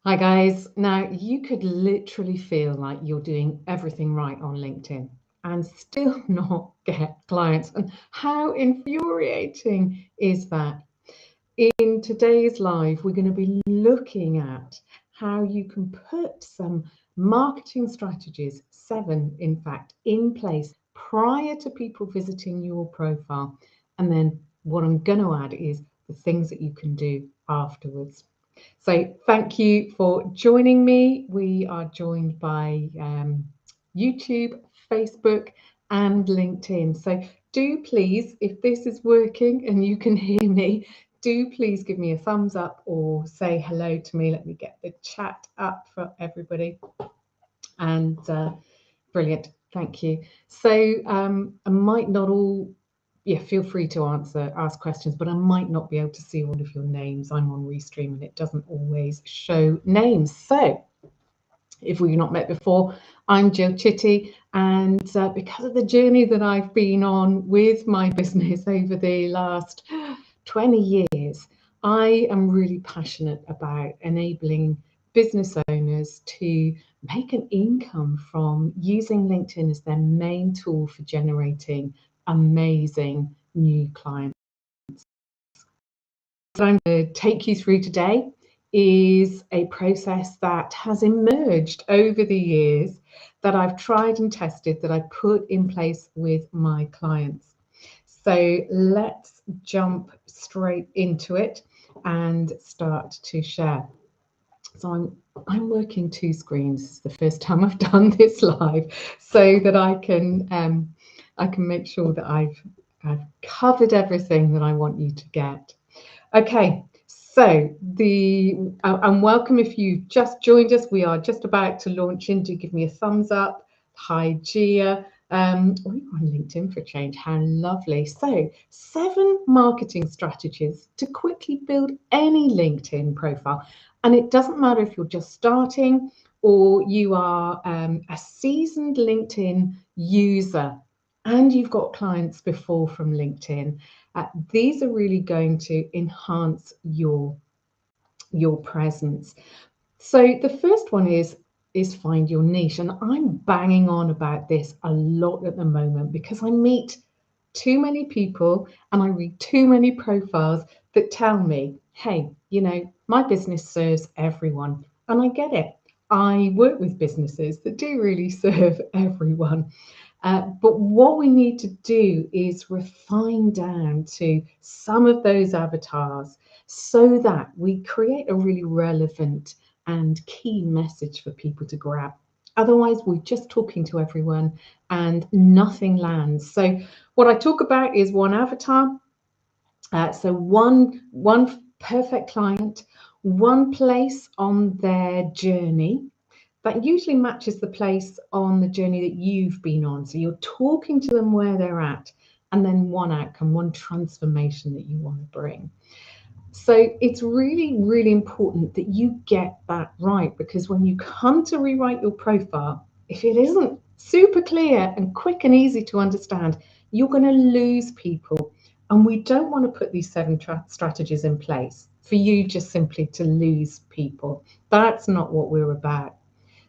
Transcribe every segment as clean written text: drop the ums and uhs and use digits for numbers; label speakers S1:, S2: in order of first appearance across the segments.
S1: Hi guys. Now you could literally feel like you're doing everything right on LinkedIn and still not get clients. And how infuriating is that? In today's live, we're going to be looking at how you can put some marketing strategies, 7 in fact, in place prior to people visiting your profile. And then what I'm going to add is the things that you can do afterwards. So thank you for joining me. We are joined by YouTube, Facebook, and LinkedIn. So do please, if this is working and you can hear me, do please give me a thumbs up or say hello to me. Let me get the chat up for everybody. And brilliant, thank you. So I might not all, yeah, feel free to ask questions, but I might not be able to see all of your names. I'm on Restream and it doesn't always show names. So if we've not met before, I'm Jill Chitty, and because of the journey that I've been on with my business over the last 20 years, I am really passionate about enabling business owners to make an income from using LinkedIn as their main tool for generating amazing new clients. What I'm going to take you through today is a process that has emerged over the years that I've tried and tested, that I put in place with my clients. So let's jump straight into it and start to share. So I'm working 2 screens. This is the first time I've done this live, so that I can make sure that I've covered everything that I want you to get. Okay, so and welcome if you've just joined us. We are just about to launch in. Do give me a thumbs up. Hi, Gia. We're on LinkedIn for a change. How lovely. So 7 marketing strategies to quickly build any LinkedIn profile. And it doesn't matter if you're just starting or you are a seasoned LinkedIn user and you've got clients before from LinkedIn. These are really going to enhance your presence. So the first one is find your niche, and I'm banging on about this a lot at the moment because I meet too many people and I read too many profiles that tell me, hey, you know, my business serves everyone, and I get it. I work with businesses that do really serve everyone. But what we need to do is refine down to some of those avatars so that we create a really relevant and key message for people to grab. Otherwise, we're just talking to everyone and nothing lands. So what I talk about is one avatar. So one perfect client, one place on their journey that usually matches the place on the journey that you've been on. So you're talking to them where they're at, and then one outcome, one transformation that you want to bring. So it's really, really important that you get that right, because when you come to rewrite your profile, if it isn't super clear and quick and easy to understand, you're going to lose people. And we don't want to put these 7 strategies in place for you just simply to lose people. That's not what we're about.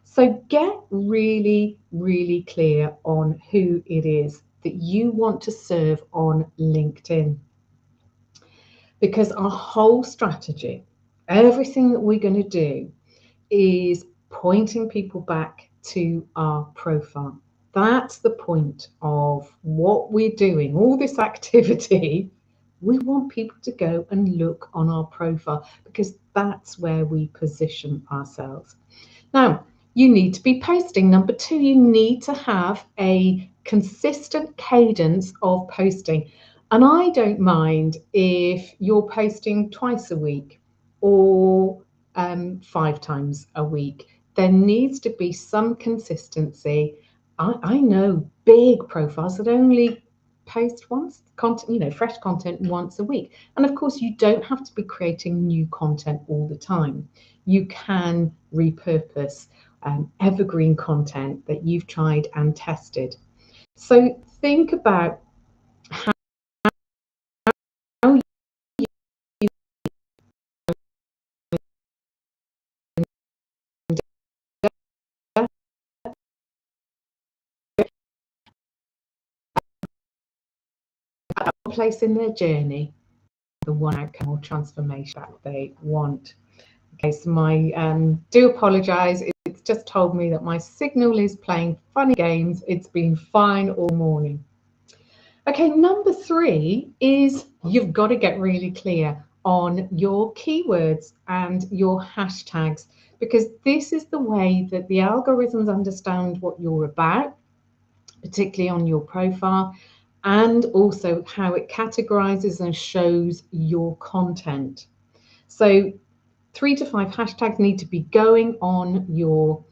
S1: So get really, really clear on who it is that you want to serve on LinkedIn. Because our whole strategy, everything that we're going to do, is pointing people back to our profile. That's the point of what we're doing, all this activity. We want people to go and look on our profile because that's where we position ourselves. Now, you need to be posting. Number 2, you need to have a consistent cadence of posting. And I don't mind if you're posting twice a week or 5 times a week. There needs to be some consistency. I know big profiles that only post once, content, you know, fresh content once a week. And of course, you don't have to be creating new content all the time. You can repurpose evergreen content that you've tried and tested. So think about how place in their journey, the one outcome or transformation that they want. Okay, so my do apologise. It's just told me that my signal is playing funny games. It's been fine all morning. Okay, number 3 is you've got to get really clear on your keywords and your hashtags, because this is the way that the algorithms understand what you're about, particularly on your profile, and also how it categorizes and shows your content. So 3 to 5 hashtags need to be going on your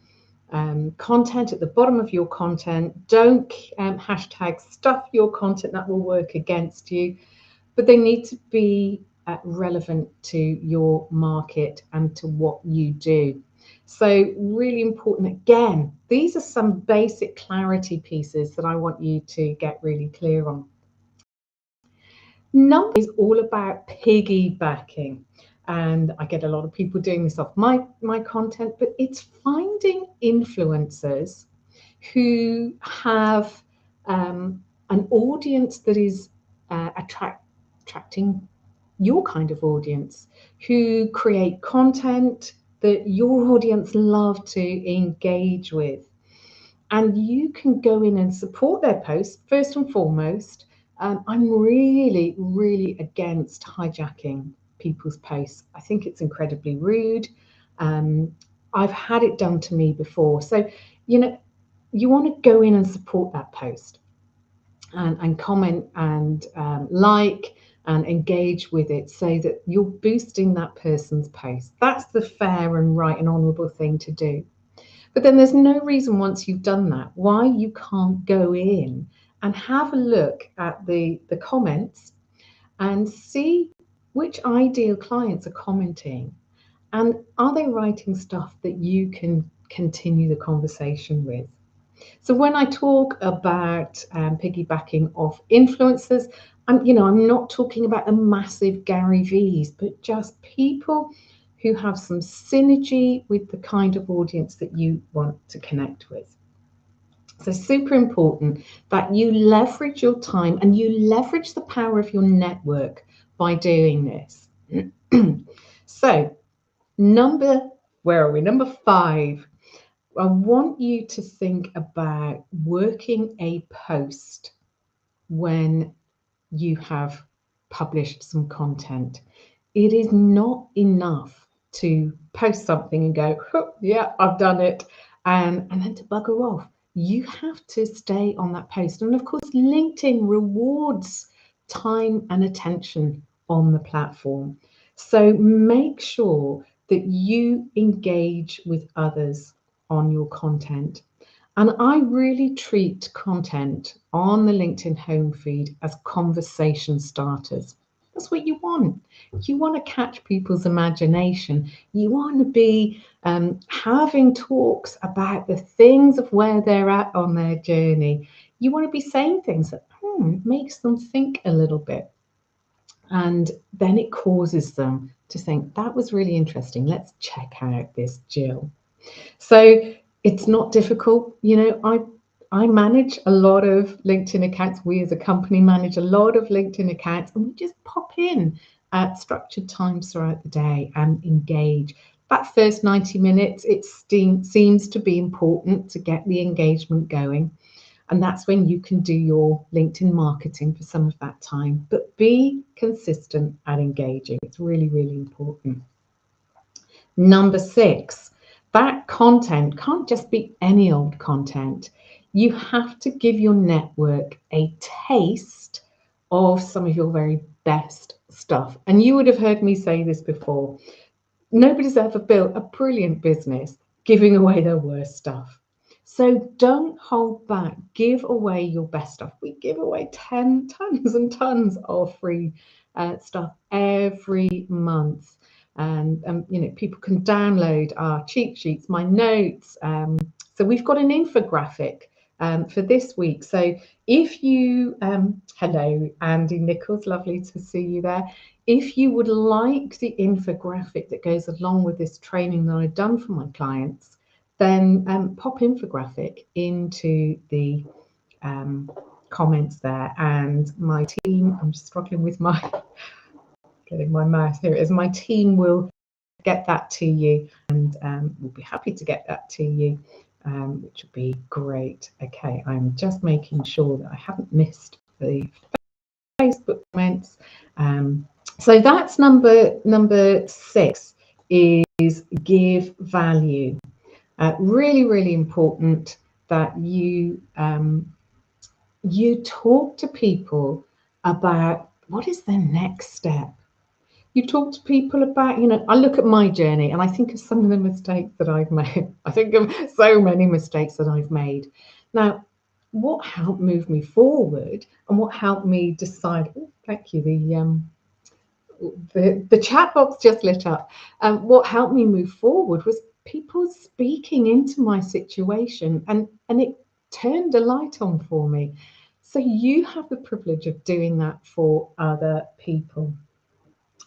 S1: content, at the bottom of your content. Don't hashtag stuff your content, that will work against you, but they need to be relevant to your market and to what you do. So really important. Again, these are some basic clarity pieces that I want you to get really clear on. Number is all about piggybacking. And I get a lot of people doing this off my content, but it's finding influencers who have an audience that is attracting your kind of audience, who create content that your audience love to engage with. And you can go in and support their posts first and foremost. I'm really, really against hijacking people's posts. I think it's incredibly rude. I've had it done to me before. So, you know, you want to go in and support that post and comment and like and engage with it so that you're boosting that person's post. That's the fair and right and honourable thing to do. But then there's no reason once you've done that why you can't go in and have a look at the comments and see which ideal clients are commenting, and are they writing stuff that you can continue the conversation with. So when I talk about piggybacking off influencers, I'm not talking about the massive Gary V's, but just people who have some synergy with the kind of audience that you want to connect with. So super important that you leverage your time and you leverage the power of your network by doing this. So where are we? Number 5. I want you to think about working a post when you have published some content. It is not enough to post something and go, oh, yeah, I've done it, and then to bugger off. You have to stay on that post. And of course, LinkedIn rewards time and attention on the platform. So make sure that you engage with others on your content. And I really treat content on the LinkedIn home feed as conversation starters. That's what you want. You want to catch people's imagination. You want to be having talks about the things of where they're at on their journey. You want to be saying things that makes them think a little bit. And then it causes them to think, that was really interesting. Let's check out this Jill. So it's not difficult. I manage a lot of LinkedIn accounts. We as a company manage a lot of LinkedIn accounts, and we just pop in at structured times throughout the day and engage. That first 90 minutes, it seems to be important to get the engagement going. And that's when you can do your LinkedIn marketing for some of that time. But be consistent at engaging. It's really, really important. Number 6, that content can't just be any old content. You have to give your network a taste of some of your very best stuff. And you would have heard me say this before. Nobody's ever built a brilliant business giving away their worst stuff. So don't hold back. Give away your best stuff. We give away tons and tons of free stuff every month. And people can download our cheat sheets, my notes. So we've got an infographic for this week. So if you, hello, Andy Nichols, lovely to see you there. If you would like the infographic that goes along with this training that I've done for my clients, then pop infographic into the comments there, and my team, I'm just struggling with my getting my mouse, here it is, my team will get that to you, and we'll be happy to get that to you, which would be great. Okay, I'm just making sure that I haven't missed the Facebook comments. So that's number 6, is give value. Really, really important that you you talk to people about what is their next step. You talk to people about, you know, I look at my journey and I think of some of the mistakes that I've made. I think of so many mistakes that I've made. Now, what helped move me forward and what helped me decide, oh, thank you, the chat box just lit up. What helped me move forward was people speaking into my situation, and it turned a light on for me. So you have the privilege of doing that for other people.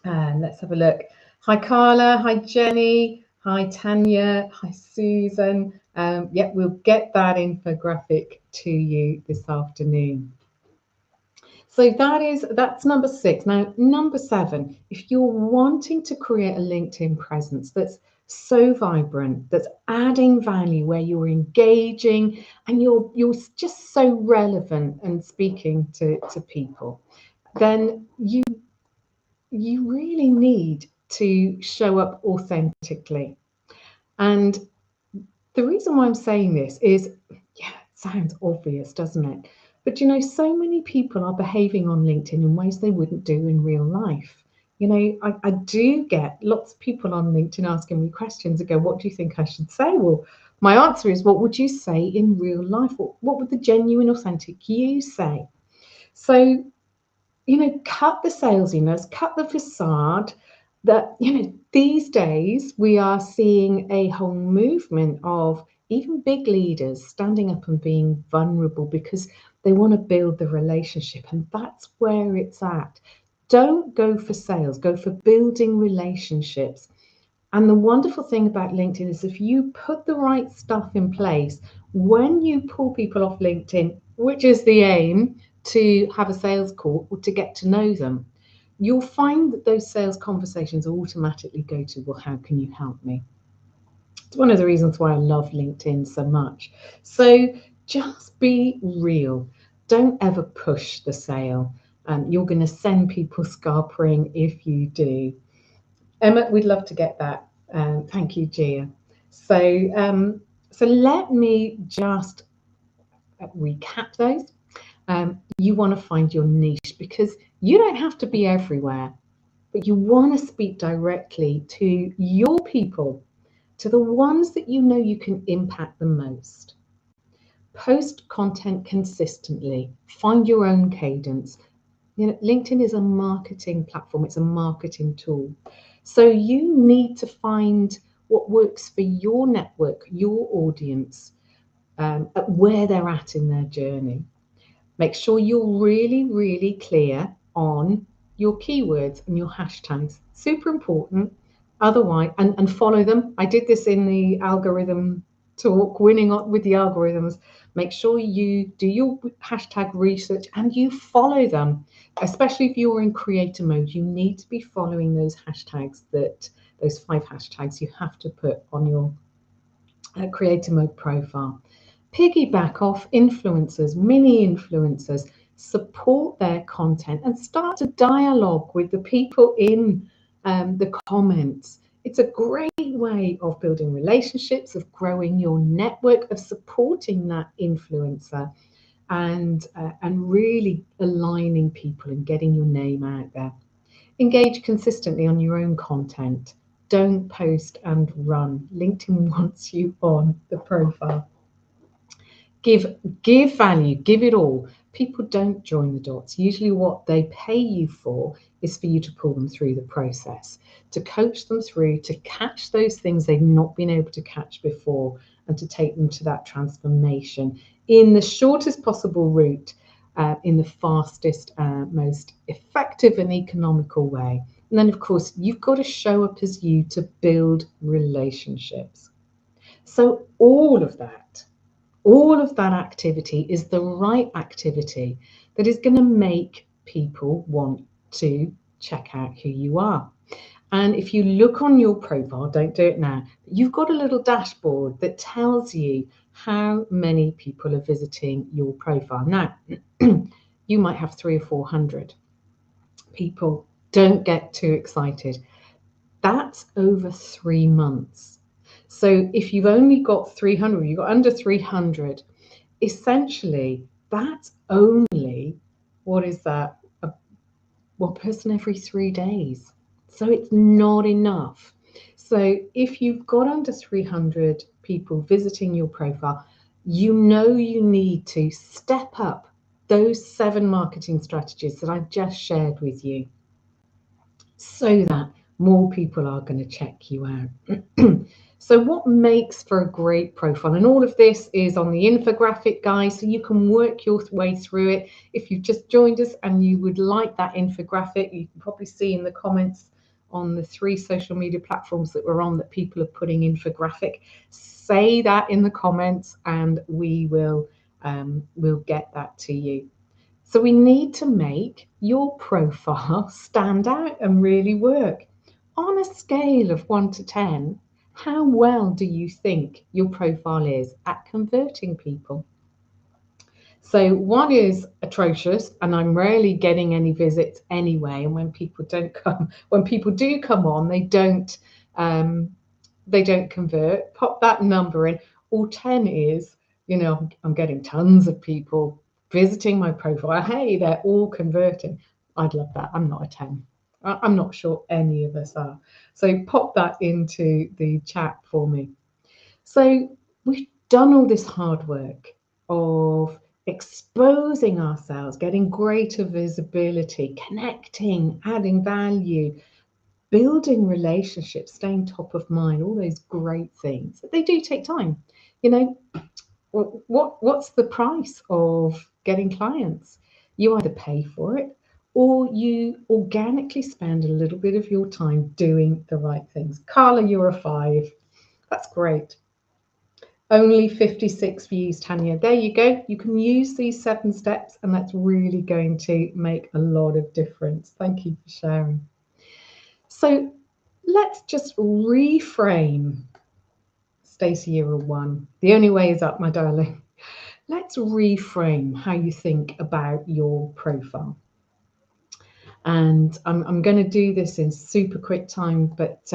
S1: And let's have a look. Hi, Carla. Hi, Jenny. Hi, Tanya. Hi, Susan. Yeah, we'll get that infographic to you this afternoon. So that's number 6. Now, number 7, if you're wanting to create a LinkedIn presence that's so vibrant, that's adding value, where you're engaging and you're just so relevant and speaking to people, then you really need to show up authentically. And the reason why I'm saying this is, yeah, it sounds obvious, doesn't it? But you know, so many people are behaving on LinkedIn in ways they wouldn't do in real life. You know, I do get lots of people on LinkedIn asking me questions and go, what do you think I should say? Well, my answer is, what would you say in real life? What would the genuine, authentic you say? So, you know, cut the salesiness, cut the facade. That, you know, these days we are seeing a whole movement of even big leaders standing up and being vulnerable because they want to build the relationship, and that's where it's at. Don't go for sales, go for building relationships. And the wonderful thing about LinkedIn is if you put the right stuff in place, when you pull people off LinkedIn, which is the aim, to have a sales call or to get to know them, you'll find that those sales conversations automatically go to, well, how can you help me? It's one of the reasons why I love LinkedIn so much. So just be real. Don't ever push the sale. You're going to send people scarpering if you do. Emma, we'd love to get that. Thank you, Gia. So let me just recap those. You want to find your niche because you don't have to be everywhere, but you want to speak directly to your people, to the ones that you know you can impact the most. Post content consistently, find your own cadence. You know, LinkedIn is a marketing platform, it's a marketing tool. So you need to find what works for your network, your audience, at where they're at in their journey. Make sure you're really, really clear on your keywords and your hashtags. Super important. Otherwise, and follow them. I did this in the algorithm talk, winning with the algorithms. Make sure you do your hashtag research and you follow them, especially if you're in creator mode. You need to be following those hashtags, those 5 hashtags you have to put on your creator mode profile. Piggyback off influencers, mini influencers, support their content and start a dialogue with the people in the comments. It's a great way of building relationships, of growing your network, of supporting that influencer, and really aligning people and getting your name out there. Engage consistently on your own content. Don't post and run. LinkedIn wants you on the profile. Give value, give it all. People don't join the dots. Usually what they pay you for is for you to pull them through the process, to coach them through, to catch those things they've not been able to catch before, and to take them to that transformation in the shortest possible route, in the fastest, most effective and economical way. And then, of course, you've got to show up as you to build relationships. So all of that All of that activity is the right activity that is going to make people want to check out who you are. And if you look on your profile, don't do it now, you've got a little dashboard that tells you how many people are visiting your profile. Now, you might have 300 or 400 people. Don't get too excited. That's over 3 months. So if you've only got 300, you've got under 300, essentially that's only, what is that? One person every 3 days. So it's not enough. So if you've got under 300 people visiting your profile, you know you need to step up those 7 marketing strategies that I've just shared with you so that more people are going to check you out. So what makes for a great profile? And all of this is on the infographic, guys, so you can work your way through it. If you've just joined us and you would like that infographic, you can probably see in the comments on the 3 social media platforms that we're on that people are putting infographic. Say that in the comments and we will we'll get that to you. So we need to make your profile stand out and really work. On a scale of 1 to 10, how well do you think your profile is at converting people? So 1 is atrocious, and I'm rarely getting any visits anyway. And when people don't come, when people do come on, they don't convert. Pop that number in. Or 10 is, I'm getting tons of people visiting my profile. Hey, they're all converting. I'd love that. I'm not a 10. I'm not sure any of us are. So pop that into the chat for me. So we've done all this hard work of exposing ourselves, getting greater visibility, connecting, adding value, building relationships, staying top of mind, all those great things. They do take time. What's the price of getting clients? You either pay for it or you organically spend a little bit of your time doing the right things. Carla, you're a 5. That's great. Only 56 views, Tanya. There you go. You can use these 7 steps and that's really going to make a lot of difference. Thank you for sharing. So let's just reframe. Stacey, you're a 1. The only way is up, my darling. Let's reframe how you think about your profile. And I'm going to do this in super quick time, but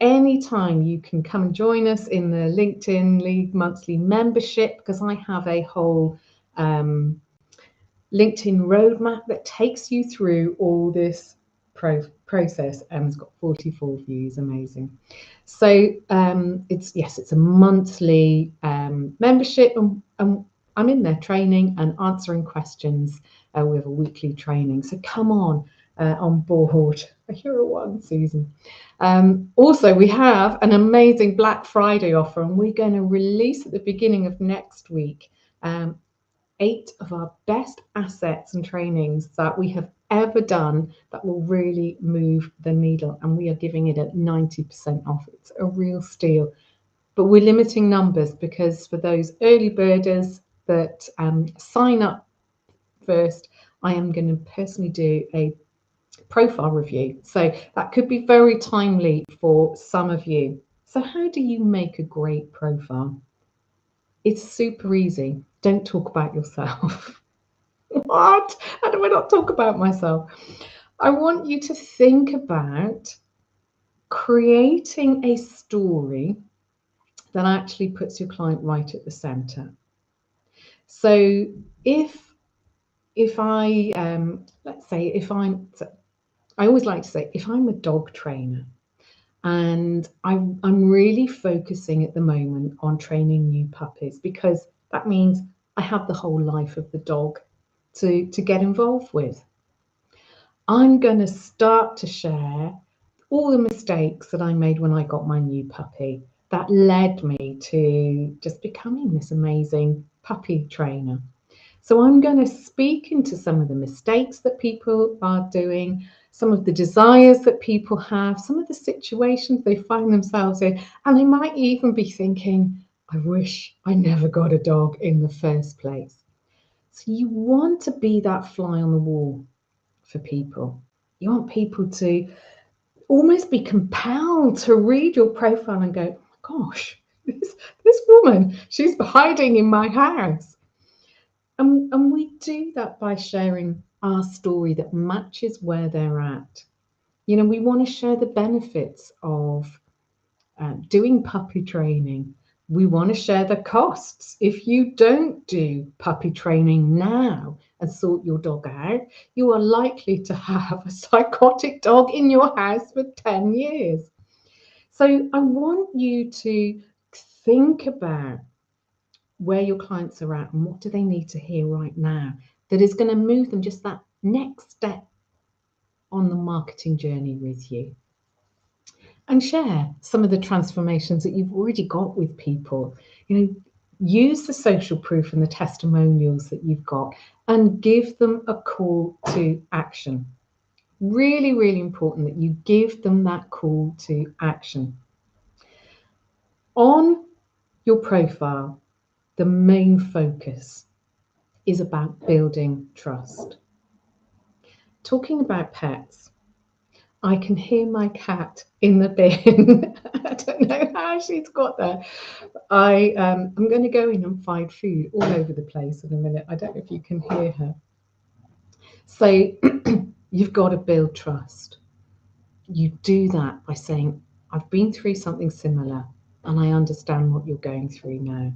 S1: any time you can come and join us in the LinkedIn League monthly membership, because I have a whole LinkedIn roadmap that takes you through all this process. It's got 44 views, amazing. So it's a monthly membership, and I'm in there training and answering questions. We have a weekly training, so come on board. You're a 1, Susan. Also, we have an amazing Black Friday offer, and we're going to release at the beginning of next week 8 of our best assets and trainings that we have ever done that will really move the needle, and we are giving it at 90% off. It's a real steal, but we're limiting numbers because for those early birders that sign up first, I am going to personally do a profile review. So that could be very timely for some of you. So how do you make a great profile? It's super easy. Don't talk about yourself. What? How do I not talk about myself? I want you to think about creating a story that actually puts your client right at the center. So if I let's say I always like to say if I'm a dog trainer and I'm really focusing at the moment on training new puppies, because that means I have the whole life of the dog to get involved with. I'm going to start to share all the mistakes that I made when I got my new puppy that led me to just becoming this amazing puppy trainer. So I'm going to speak into some of the mistakes that people are doing, some of the desires that people have, some of the situations they find themselves in, and they might even be thinking, I wish I never got a dog in the first place. So you want to be that fly on the wall for people. You want people to almost be compelled to read your profile and go, oh my gosh, this woman, she's hiding in my house. And we do that by sharing our story that matches where they're at. You know, we want to share the benefits of doing puppy training. We want to share the costs. If you don't do puppy training now and sort your dog out, you are likely to have a psychotic dog in your house for 10 years. So I want you to think about where your clients are at and what do they need to hear right now that is going to move them just that next step on the marketing journey with you. And share some of the transformations that you've already got with people. You know, use the social proof and the testimonials that you've got and give them a call to action. Really, really important that you give them that call to action. On your profile, the main focus is about building trust. Talking about pets, I can hear my cat in the bin. I don't know how she's got there. I'm going to go in and find food all over the place in a minute. I don't know if you can hear her. So you've got to build trust. You do that by saying, I've been through something similar and I understand what you're going through now.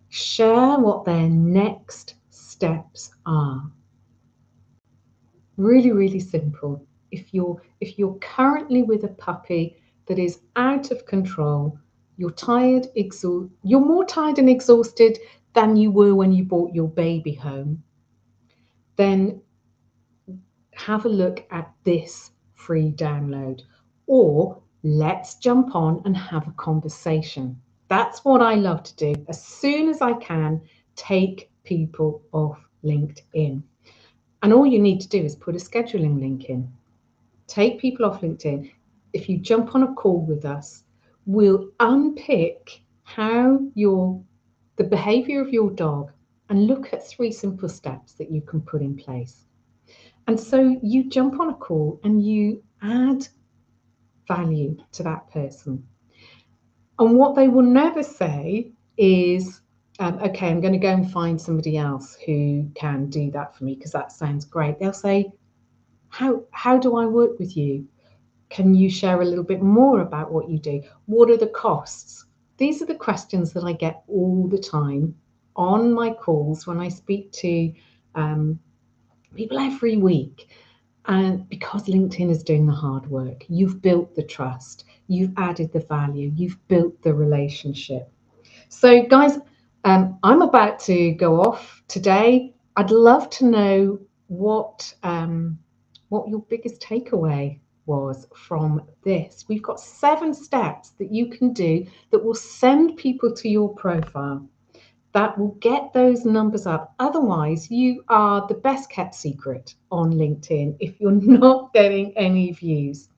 S1: Share what their next steps are. Really, really simple. If you're currently with a puppy that is out of control, you're tired, you're more tired and exhausted than you were when you brought your baby home, then have a look at this free download. Or let's jump on and have a conversation. That's what I love to do. As soon as I can, take people off LinkedIn. And all you need to do is put a scheduling link in. Take people off LinkedIn. If you jump on a call with us, we'll unpick how the behavior of your dog and look at 3 simple steps that you can put in place. And so you jump on a call and you add value to that person. And what they will never say is, okay, I'm going to go and find somebody else who can do that for me because that sounds great. They'll say, how do I work with you? Can you share a little bit more about what you do? What are the costs? These are the questions that I get all the time on my calls when I speak to people every week. And because LinkedIn is doing the hard work, you've built the trust, you've added the value, you've built the relationship. So guys, I'm about to go off today. I'd love to know what your biggest takeaway was from this. We've got 7 steps that you can do that will send people to your profile, that will get those numbers up. Otherwise, you are the best kept secret on LinkedIn if you're not getting any views.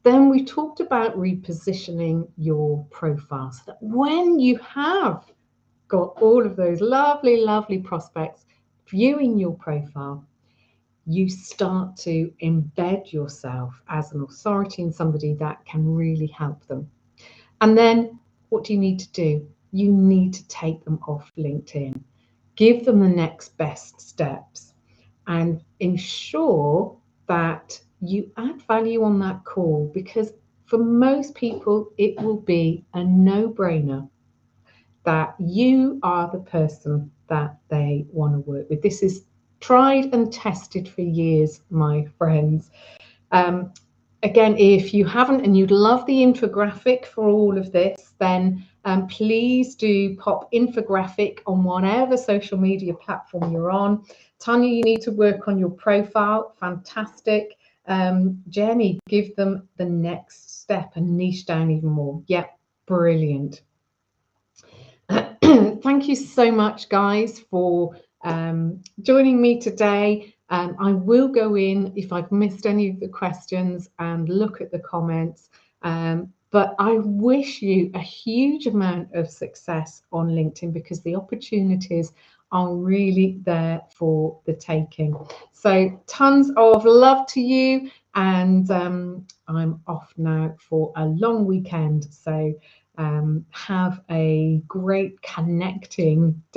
S1: Then we talked about repositioning your profile so that when you have got all of those lovely, lovely prospects viewing your profile, you start to embed yourself as an authority and somebody that can really help them. And then what do you need to do? You need to take them off LinkedIn. Give them the next best steps and ensure that you add value on that call, because for most people, it will be a no-brainer that you are the person that they want to work with. This is tried and tested for years, my friends. Again, if you haven't and you'd love the infographic for all of this, then please do pop infographic on whatever social media platform you're on. Tanya, you need to work on your profile. Fantastic. Jenny, give them the next step and niche down even more. Yep, brilliant. Thank you so much, guys, for joining me today. I will go in if I've missed any of the questions and look at the comments. But I wish you a huge amount of success on LinkedIn, because the opportunities are really there for the taking. So tons of love to you, and I'm off now for a long weekend. So have a great connecting day.